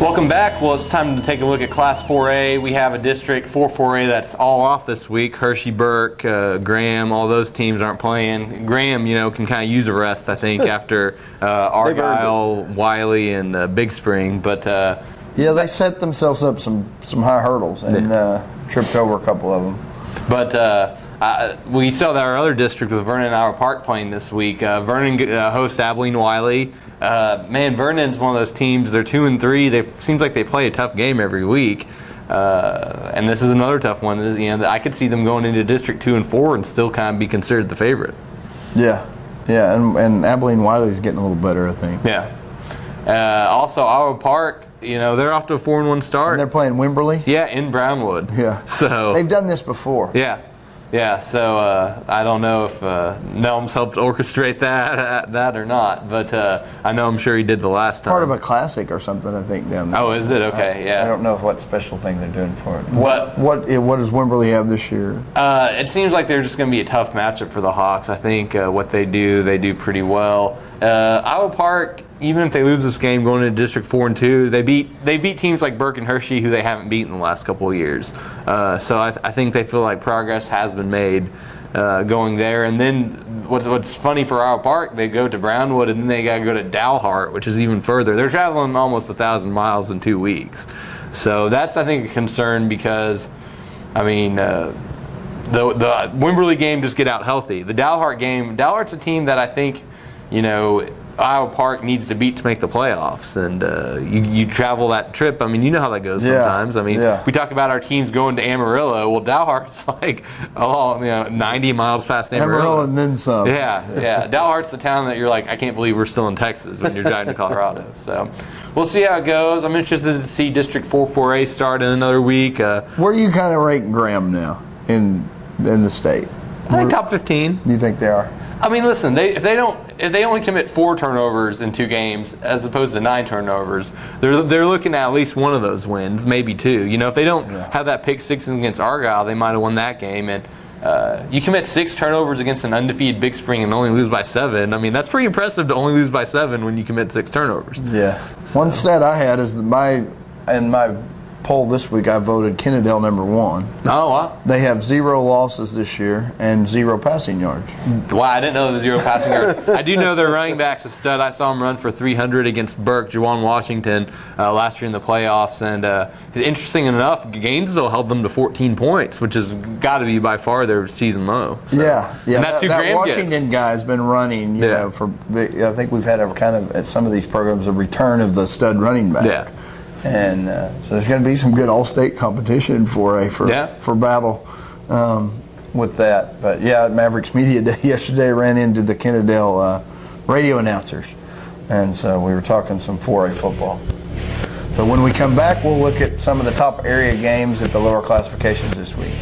Welcome back. Well, it's time to take a look at Class 4A. We have a District 4A that's all off this week. Hershey, Burke, Graham, all those teams aren't playing. Graham, can kind of use a rest, I think, after Argyle, Wiley, and Big Spring. But yeah, they set themselves up some high hurdles and tripped over a couple of them. But we saw that our other district with Vernon and Iowa Park playing this week. Vernon hosts Abilene Wiley. Vernon's one of those teams. They're 2-3. It seems like they play a tough game every week, and this is another tough one. I could see them going into District 2 and 4 and still kind of be considered the favorite. Yeah, and Abilene Wiley's getting a little better, I think. Yeah. Also, Iowa Park. They're off to a 4-1 start. And they're playing Wimberley? Yeah, in Brownwood. Yeah. So they've done this before. Yeah. So I don't know if Nelms helped orchestrate that or not, but I'm sure he did the last time. Part of a classic or something, I think, down there. Oh, is it? Okay, yeah. I don't know what special thing they're doing for it. What does Wimberley have this year? It seems like they're just going to be a tough matchup for the Hawks. I think what they do pretty well. Iowa Park, even if they lose this game going into District 4 and 2, they beat teams like Burke and Hershey, who they haven't beaten the last couple of years. So I think they feel like progress has been made going there. And then what's funny for Iowa Park, they go to Brownwood and then they got to go to Dalhart, which is even further. They're traveling almost 1,000 miles in 2 weeks. So that's, I think, a concern because, the Wimberley game just get out healthy. The Dalhart game, Dalhart's a team that I think, Iowa Park needs to beat to make the playoffs, and you travel that trip. You know how that goes sometimes. We talk about our teams going to Amarillo. Well, Dalhart's like 90 miles past Amarillo and then some. Yeah. Dalhart's the town that you're like, I can't believe we're still in Texas when you're driving to Colorado. So we'll see how it goes. I'm interested to see District 4A start in another week. Where do you kind of rate Graham now in the state? I think top 15. You think they are? Listen, if they only commit 4 turnovers in 2 games as opposed to 9 turnovers, they're looking at least one of those wins, maybe 2. If they don't have that pick 6 against Argyle, they might have won that game. And you commit 6 turnovers against an undefeated Big Spring and only lose by 7. That's pretty impressive to only lose by 7 when you commit 6 turnovers. Yeah. So. One stat I had is in my poll this week, I voted Kennedale number 1. Oh, wow. They have 0 losses this year and 0 passing yards. Wow, I didn't know the 0 passing yards. I do know their running back's a stud. I saw him run for 300 against Burke, Juwan Washington, last year in the playoffs. And interesting enough, Gainesville held them to 14 points, which has got to be by far their season low. So. Yeah. And that's who that Graham Washington gets. Guy's been running, for. I think we've had at some of these programs a return of the stud running back. Yeah. And so there's going to be some good all-state competition for battle with that. But Mavericks Media Day yesterday ran into the Kennedale radio announcers, and so we were talking some 4A football. So when we come back, we'll look at some of the top area games at the lower classifications this week.